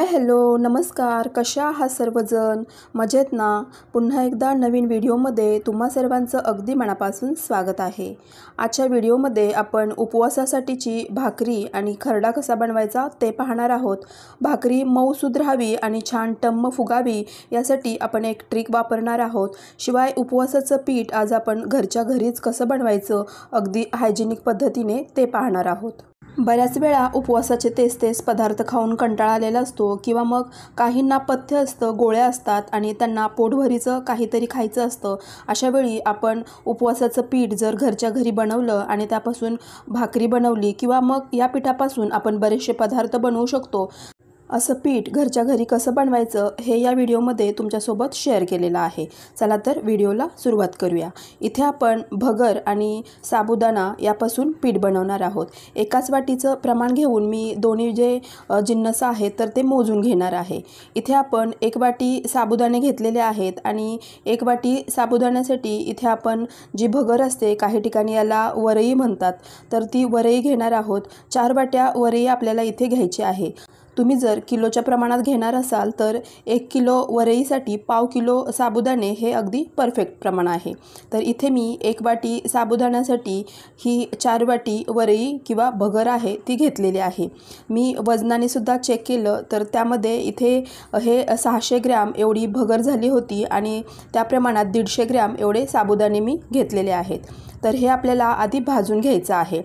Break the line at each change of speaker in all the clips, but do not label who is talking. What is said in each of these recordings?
Hello नमस्कार, कशा आहात सर्वजण? मजेत ना? पुन्हा एकदा नवीन व्हिडिओमध्ये तुम्हा सर्वांचं अगदी मनापासून स्वागत आहे। आजच्या व्हिडिओमध्ये आपण उपवासासाठीची भाकरी आणि खरडा कसा बनवायचा ते पाहणार आहोत। भाकरी मऊसूद राहावी आणि छान टम्म फुगावी यासाठी आपण एक ट्रिक वापरणार आहोत। शिवाय उपवासाचं पीठ आज आपण घरच्या घरीच कसं बनवायचं अगदी हायजेनिक पद्धतीने ते पाहणार आहोत। बऱ्याच वेळा उपवासाचे तेच पदार्थ खाऊन कंटाळा आलेला असतो किंवा मग काहींना पथ्य असतं, गोळ्या असतात आणि त्यांना पोटभरीचं काहीतरी खायचं असतं। अशा वेळी आपण उपवासाचं पीठ जर घरच्या घरी बनवलं आणि त्यापासून भाकरी बनवली किंवा मग या पिठापासून आपण बरेचसे पदार्थ बनवू शकतो। असं पीठ घरच्या घरी कसं बनवायचं हे या व्हिडिओमध्ये तुमच्यासोबत शेअर केलेलं आहे। चला तर व्हिडिओला सुरुवात करूया। इथे आपण भगर आणि साबुदाणा यापासून पीठ बनवणार आहोत। एकाच वाटीचं प्रमाण घेऊन मी दोन्ही जे जिन्नस आहेत तर ते मोजून घेणार आहे। इथे आपण 1 वाटी साबुदाणे घेतलेले आहेत आणि 1 वाटी साबुदाण्यासाठी इथे आपण जी भगर असते, काही ठिकाणी याला वरई म्हणतात, तर ती वरई घेणार आहोत। 4 वाट्या वरई आपल्याला इथे घ्यायची आहे। तुम्ही जर किलोच्या प्रमाणात घेणार असाल तर 1 किलो वरईसाठी पाव किलो साबुदाणे हे अगदी परफेक्ट प्रमाण आहे। तर इथे मी 1 वाटी साबुदाण्यासाठी ही 4 वाटी वरई किंवा भगर आहे ती घेतलेली आहे। मी वजनाने सुद्धा चेक केलं तर त्यामध्ये इथे हे 600 ग्रॅम एवढी भगर झाली होती आणि त्या प्रमाणात 150 ग्रॅम एवढे साबुदाणे मी घेतलेले आहेत। तर हे आपल्याला आधी भाजून घ्यायचं आहे।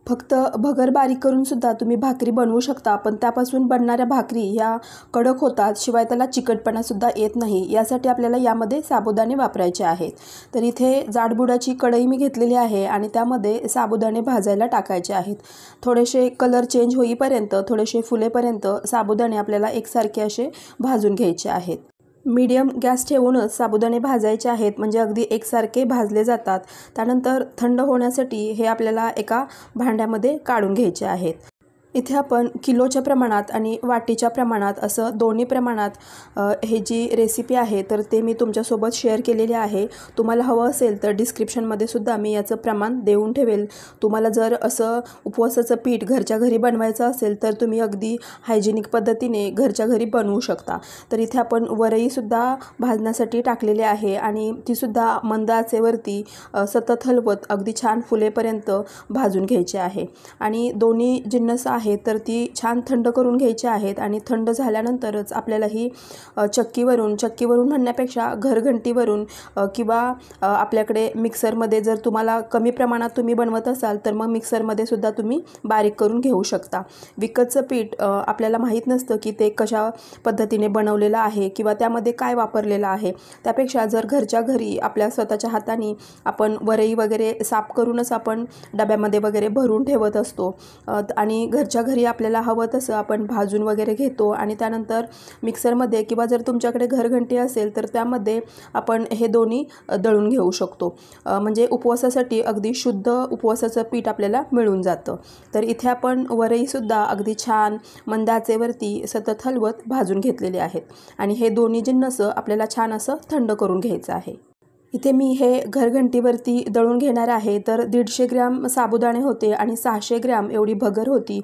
फक्त भगर बारीक करून सुद्धा तुम्ही भाकरी बनवू शकता, पण त्यापासून बनणाऱ्या भाकरी ह्या कडक होतात, शिवाय त्याला चिकटपणा सुद्धा येत नाही। यासाठी आपल्याला यामध्ये साबुदाणे वापरायचे आहेत। तर इथे जाडबुडाची कढई मी घेतलेली आहे आणि त्यामध्ये साबुदाणे भाजायला टाकायचे आहेत। थोडेसे कलर चेंज होईपर्यंत, थोडेसे फुलेपर्यंत साबुदाणे आपल्याला एकसारखे असे भाजून घ्यायचे आहेत। मीडियम गॅस ठेवूनच साबुदाणे भाजायचे आहेत, म्हणजे अगदी एकसारखे भाजले जातात। त्यानंतर थंड होण्यासाठी हे आपल्याला एका भांड्यामध्ये काढून घ्यायचे आहेत। इथे आपण किलोच्या प्रमाणात आणि वाटीच्या प्रमाणात असं दोन्ही प्रमाणात हे जी रेसिपी आहे तर ते मी तुमच्यासोबत शेअर केलेली आहे। तुम्हाला हवं असेल तर डिस्क्रिप्शनमध्ये सुद्धा मी याचं प्रमाण देऊन ठेवेल। तुम्हाला जर असं उपवासाचं पीठ घरच्या घरी बनवायचं असेल तर तुम्ही अगदी हायजेनिक पद्धतीने घरच्या घरी बनवू शकता। तर इथे आपण वरईसुद्धा भाजण्यासाठी टाकलेली आहे आणि तीसुद्धा मंद आचेवरती सतत हलवत अगदी छान फुलेपर्यंत भाजून घ्यायची आहे। आणि दोन्ही जिन्नस आहे तर ती छान थंड करून घ्यायची आहेत आणि थंड झाल्यानंतरच आपल्याला ही चक्कीवरून म्हणण्यापेक्षा घरघंटीवरून किंवा आपल्याकडे मिक्सरमध्ये जर तुम्हाला कमी प्रमाणात तुम्ही बनवत असाल तर मग मिक्सरमध्ये सुद्धा तुम्ही बारीक करून घेऊ शकता। विकतचं पीठ आपल्याला माहीत नसतं की ते कशा पद्धतीने बनवलेलं आहे किंवा त्यामध्ये काय वापरलेलं आहे। त्यापेक्षा जर घरच्या घरी आपल्या स्वतःच्या हाताने आपण वरई वगैरे साफ करूनच आपण डब्यामध्ये वगैरे भरून ठेवत असतो आणि घरच्या घरी आपल्याला हवं तसं आपण भाजून वगैरे घेतो आणि त्यानंतर मिक्सरमध्ये किंवा जर तुमच्याकडे घरघंटी असेल तर त्यामध्ये आपण हे दोन्ही दळून घेऊ शकतो। म्हणजे उपवासासाठी अगदी शुद्ध उपवासाचं पीठ आपल्याला मिळून जातं। तर इथे आपण वरईसुद्धा अगदी छान मंद आचेवरती सतत हलवत भाजून घेतलेले आहेत आणि हे दोन्ही जिन्नस आपल्याला छान असं थंड करून घ्यायचं आहे। इथे मी हे घरघंटीवरती दळून घेणार आहे। तर 150 ग्रॅम साबुदाणे होते आणि 600 ग्रॅम एवढी भगर होती।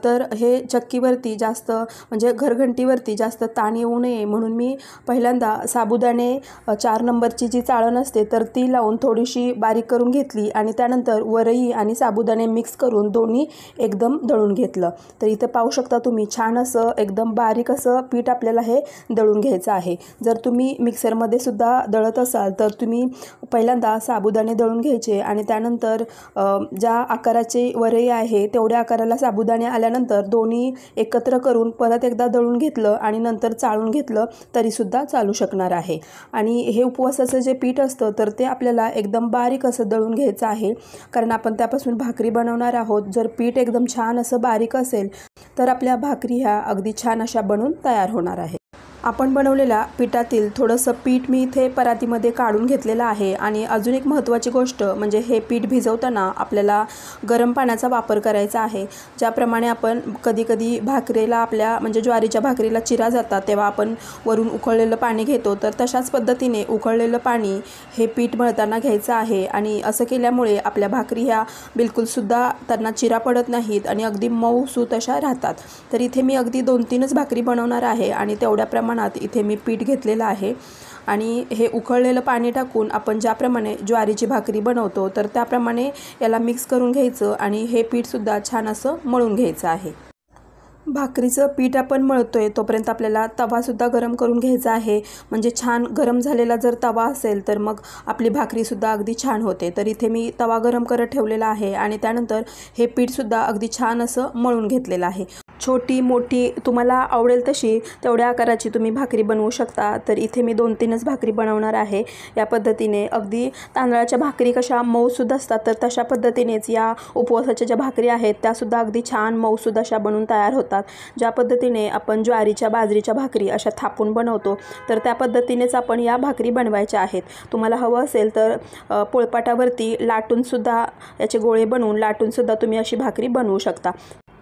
तर हे चक्कीवरती जास्त म्हणजे घरघंटीवरती जास्त ताण येऊ नये म्हणून मी पहिल्यांदा साबुदाणे 4 नंबरची जी चाळण असते तर ती लावून थोडीशी बारीक करून घेतली आणि त्यानंतर वरई आणि साबुदाणे मिक्स करून दोन्ही एकदम दळून घेतलं। तर इथं पाहू शकता तुम्ही छान असं एकदम बारीक असं पीठ आपल्याला हे दळून घ्यायचं आहे। जर तुम्ही मिक्सरमध्ये सुद्धा दळत असाल तर तुम्ही पहिल्यांदा साबुदाणे दळून घ्यायचे आणि त्यानंतर ज्या आकाराचे वरई आहे तेवढ्या आकाराला साबुदाणे आल्यानंतर दोन्ही एकत्र करून परत एकदा दळून घेतलं आणि नंतर चाळून घेतलं तरीसुद्धा चालू शकणार आहे। आणि हे उपवासाचं जे पीठ असतं तर ते आपल्याला एकदम बारीक असं दळून घ्यायचं आहे, कारण आपण त्यापासून भाकरी बनवणार आहोत। जर पीठ एकदम छान असं बारीक असेल तर आपल्या भाकरी ह्या अगदी छान अशा बनून तयार होणार आहे। आपण बनवलेल्या पिठातील थोडंसं पीठ मी इथे परातीमध्ये काढून घेतलेलं आहे आणि अजून एक महत्त्वाची गोष्ट म्हणजे हे पीठ भिजवताना आपल्याला गरम पाण्याचा वापर करायचा आहे। ज्याप्रमाणे आपण कधी भाकरीला आपल्या म्हणजे ज्वारीच्या भाकरीला चिरा जातात तेव्हा आपण वरून उकळलेलं पाणी घेतो, तर तशाच पद्धतीने उकळलेलं पाणी हे पीठ मळताना घ्यायचं आहे आणि असं केल्यामुळे आपल्या भाकरी ह्या बिलकुलसुद्धा त्यांना चिरा पडत नाहीत आणि अगदी मऊसूत अशा राहतात। तर इथे मी अगदी 2-3च भाकरी बनवणार आहे आणि तेवढ्या प्रमाणात इथे मी पीठ घेतलेलं आहे आणि हे उकळलेलं पाणी टाकून आपण ज्याप्रमाणे ज्वारीची भाकरी बनवतो तर त्याप्रमाणे याला मिक्स करून घ्यायचं आणि हे पीठ सुद्धा छान असं मळून घ्यायचं आहे। भाकरीचं पीठ आपण मळतोय तोपर्यंत आपल्याला तवा सुद्धा गरम करून घ्यायचा आहे, म्हणजे छान गरम झालेला जर तवा असेल तर मग आपली भाकरी सुद्धा अगदी छान होते। तर इथे मी तवा गरम करत ठेवलेला आहे आणि त्यानंतर हे पीठ सुद्धा अगदी छान असं मळून घेतलेलं आहे। छोटी मोठी तुम्हाला आवडेल तशी तेवढ्या आकाराची तुम्ही भाकरी बनवू शकता। तर इथे मी 2-3च भाकरी बनवणार आहे। या पद्धतीने अगदी तांदळाच्या भाकरी कशा मऊसूद असतात तर तशा पद्धतीनेच या उपवासाच्या ज्या भाकरी आहेत त्यासुद्धा अगदी छान मऊसूद अशा बनून तयार होतात। ज्या पद्धतीने आपण ज्वारीच्या बाजरीच्या भाकरी अशा थापून बनवतो तर त्या पद्धतीनेच आपण या भाकरी बनवायच्या आहेत। तुम्हाला हवं असेल तर पोळपाटावरती लाटूनसुद्धा याचे गोळे बनवून लाटूनसुद्धा तुम्ही अशी भाकरी बनवू शकता।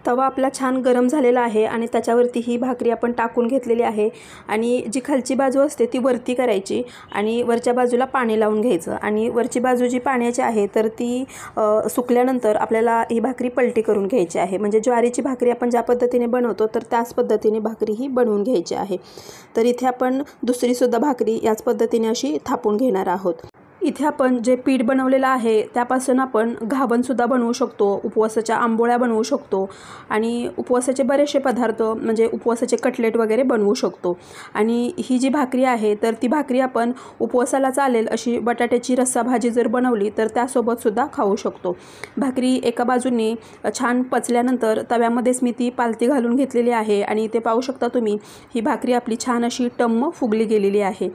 तवा आपला छान गरम झालेला आहे आणि त्याच्यावरती ही भाकरी आपण टाकून घेतलेली आहे आणि जी खालची बाजू असते ती वरती करायची आणि वरच्या बाजूला पाणी लावून घ्यायचं आणि वरची बाजू जी पाण्याची आहे तर ती सुकल्यानंतर आपल्याला ही भाकरी पलटी करून घ्यायची आहे। म्हणजे ज्वारीची भाकरी आपण ज्या पद्धतीने बनवतो तर त्याच पद्धतीने भाकरी ही बनवून घ्यायची आहे। तर इथे आपण दुसरीसुद्धा भाकरी याच पद्धतीने अशी थापून घेणार आहोत। इथे आपण जे पीठ बनवलेलं आहे त्यापासून आपण घावणसुद्धा बनवू शकतो, उपवासाच्या आंबोळ्या बनवू शकतो आणि उपवासाचे बरेचसे पदार्थ म्हणजे उपवासाचे कटलेट वगैरे बनवू शकतो। आणि ही जी भाकरी आहे तर ती भाकरी आपण उपवासाला चालेल अशी बटाट्याची रस्सा भाजी जर बनवली तर त्यासोबतसुद्धा खाऊ शकतो। भाकरी एका बाजूने छान पचल्यानंतर तव्यामध्येच मी ती पालती घालून घेतलेली आहे आणि इथे पाहू शकता तुम्ही ही भाकरी आपली छान अशी टम्म फुगली गेलेली आहे।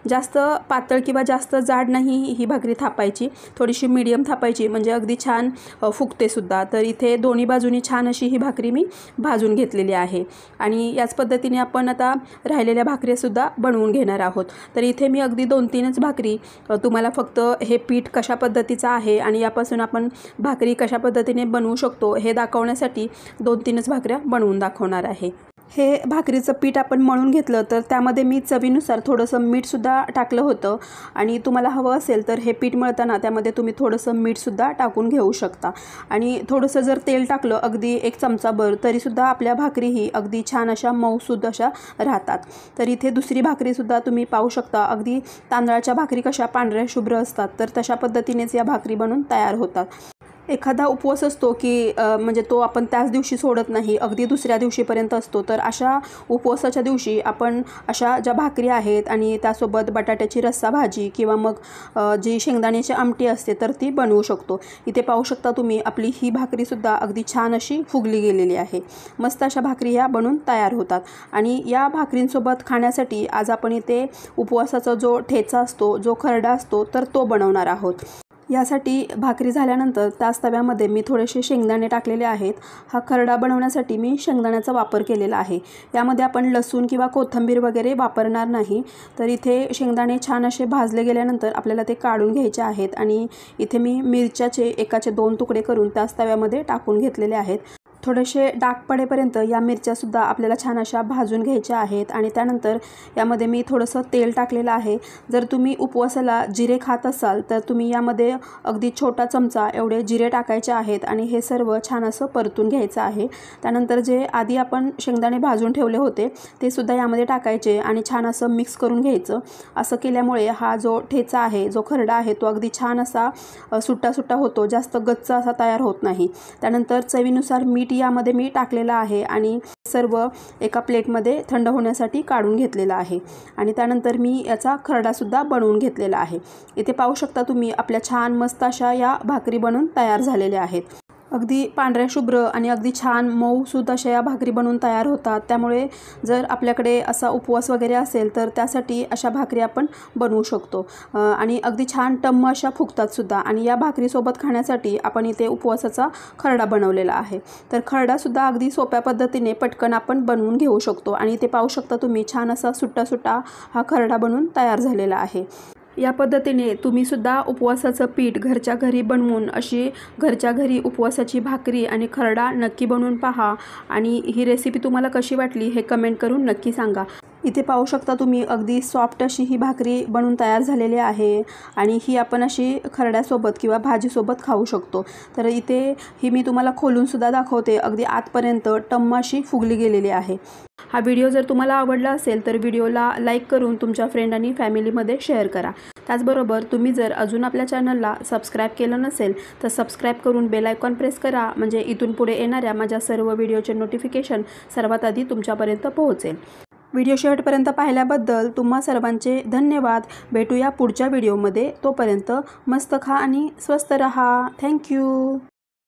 जास्त पातळ किंवा जास्त जाड नाही ही भाकरी थापायची, थोडीशी मीडियम थापायची म्हणजे अगदी छान फुगते सुद्धा। तर इथे दोन्ही बाजूनी छान अशी ही भाकरी मी भाजून घेतलेली आहे आणि याच पद्धतीने आपण आता राहिलेल्या भाकरीसुद्धा बनवून घेणार आहोत। तर इथे मी अगदी 2-3च भाकरी तुम्हाला फक्त हे पीठ कशा पद्धतीचं आहे आणि यापासून आपण भाकरी कशा पद्धतीने बनवू शकतो हे दाखवण्यासाठी 2-3च भाकऱ्या बनवून दाखवणार आहे। हे भाकरीचं पीठ आपण मळून घेतलं तर त्यामध्ये मी चवीनुसार थोडंसं मीठसुद्धा टाकलं होतं आणि तुम्हाला हवं असेल तर हे पीठ मळताना त्यामध्ये तुम्ही थोडंसं मीठसुद्धा टाकून घेऊ शकता आणि थोडंसं जर तेल टाकलं अगदी 1 चमचाभर तरीसुद्धा आपल्या भाकरी ही अगदी छान अशा मऊसूद अशा राहतात। तर इथे दुसरी भाकरीसुद्धा तुम्ही पाहू शकता, अगदी तांदळाच्या भाकरी कशा पांढऱ्या शुभ्र असतात तर तशा पद्धतीनेच या भाकरी बनून तयार होतात। एखादा उपवास असतो की म्हणजे तो आपण त्याच दिवशी सोडत नाही, अगदी दुसऱ्या दिवशीपर्यंत असतो, तर अशा उपवासाच्या दिवशी आपण अशा ज्या भाकरी आहेत आणि त्यासोबत बटाट्याची रस्सा भाजी किंवा मग जी शेंगदाण्याची आमटी असते तर ती बनवू शकतो। इथे पाहू शकता तुम्ही आपली ही भाकरीसुद्धा अगदी छान अशी फुगली गेलेली आहे। मस्त अशा भाकरी ह्या बनून तयार होतात आणि या भाकरींसोबत खाण्यासाठी आज आपण इथे उपवासाचा जो ठेचा असतो, जो खरडा असतो तर तो बनवणार आहोत। यासाठी भाकरी झाल्यानंतर त्याच तव्यामध्ये मी थोडेसे शेंगदाणे टाकलेले आहेत। हा खरडा बनवण्यासाठी मी शेंगदाण्याचा वापर केलेला आहे। यामध्ये आपण लसूण किंवा कोथिंबीर वगैरे वापरणार नाही। तर इथे शेंगदाणे छान असे भाजले गेल्यानंतर आपल्याला ते काढून घ्यायचे आहेत आणि इथे मी मिरच्याचे एकाचे 2 तुकडे करून त्याच तव्यामध्ये टाकून घेतलेले आहेत। थोडेसे डाग पडेपर्यंत या मिरच्यासुद्धा आपल्याला छान अशा भाजून घ्यायच्या आहेत आणि त्यानंतर यामध्ये मी थोडंसं तेल टाकलेलं आहे। जर तुम्ही उपवासाला जिरे खात असाल तर तुम्ही यामध्ये अगदी छोटा चमचा एवढे जिरे टाकायचे आहेत आणि हे सर्व छान असं परतून घ्यायचं आहे। त्यानंतर जे आधी आपण शेंगदाणे भाजून ठेवले होते ते सुद्धा यामध्ये टाकायचे आणि छान असं मिक्स करून घ्यायचं। असं केल्यामुळे हा जो ठेचा आहे, जो खरडा आहे तो अगदी छान असा सुट्टा सुट्टा होतो, जास्त गच्च असा तयार होत नाही। त्यानंतर चवीनुसार मीठ यामध्ये मी टाकलेला आहे आणि सर्व एका प्लेटमध्ये थंड होण्यासाठी काढून घेतलेला आहे आणि त्यानंतर मी याचा खरडासुद्धा बनवून घेतलेला आहे। इथे पाहू शकता तुम्ही आपल्या छान मस्त अशा या भाकरी बनवून तयार झालेल्या आहेत। अगदी पांढऱ्या शुभ्र आणि अगदी छान मऊसूद अशा या भाकरी बनवून तयार होतात. त्यामुळे जर आपल्याकडे असा उपवास वगैरे असेल तर त्यासाठी अशा भाकरी आपण बनवू शकतो आणि अगदी छान टम्म अशा फुगतातसुद्धा. आणि या भाकरीसोबत खाण्यासाठी आपण इथे उपवासाचा खरडा बनवलेला आहे. तर खरडासुद्धा अगदी सोप्या पद्धतीने पटकन आपण बनवून घेऊ शकतो. आणि इथे पाहू शकता तुम्ही छान असा सुट्टा सुट्टा हा खरडा बनवून तयार झालेला आहे. या पद्धतीने तुम्हीसुद्धा उपवासाचं पीठ घरच्या घरी बनवून अशी घरच्या घरी उपवासाची भाकरी आणि खरडा नक्की बनवून पहा. आणि ही रेसिपी तुम्हाला कशी वाटली हे कमेंट करून नक्की सांगा. इथे पाहू शकता तुम्ही अगदी सॉफ्ट अशी ही भाकरी बनवून तयार झालेली आहे. आणि ही आपण अशी खरड्यासोबत किंवा भाजीसोबत खाऊ शकतो. तर इथे ही मी तुम्हाला खोलूनसुद्धा दाखवते. अगदी आतपर्यंत टम्म अशी फुगली गेलेली आहे. हा व्हिडिओ जर तुम्हाला आवडला असेल तर व्हिडिओला लाईक करून तुमच्या फ्रेंड आणि फॅमिलीमध्ये शेअर करा. त्याचबरोबर तुम्ही जर अजून आपल्या चॅनलला सबस्क्राईब केलं नसेल तर सबस्क्राईब करून बेल आयकॉन प्रेस करा. म्हणजे इथून पुढे येणाऱ्या माझ्या सर्व व्हिडिओचे नोटिफिकेशन सर्वात आधी तुमच्यापर्यंत पोहोचेल. व्हिडिओ शेवटपर्यंत पाहिल्याबद्दल तुम्हा सर्वांचे धन्यवाद. भेटूया पुढच्या व्हिडिओमध्ये. तोपर्यंत मस्त खा आणि स्वस्त रहा. थँक्यू.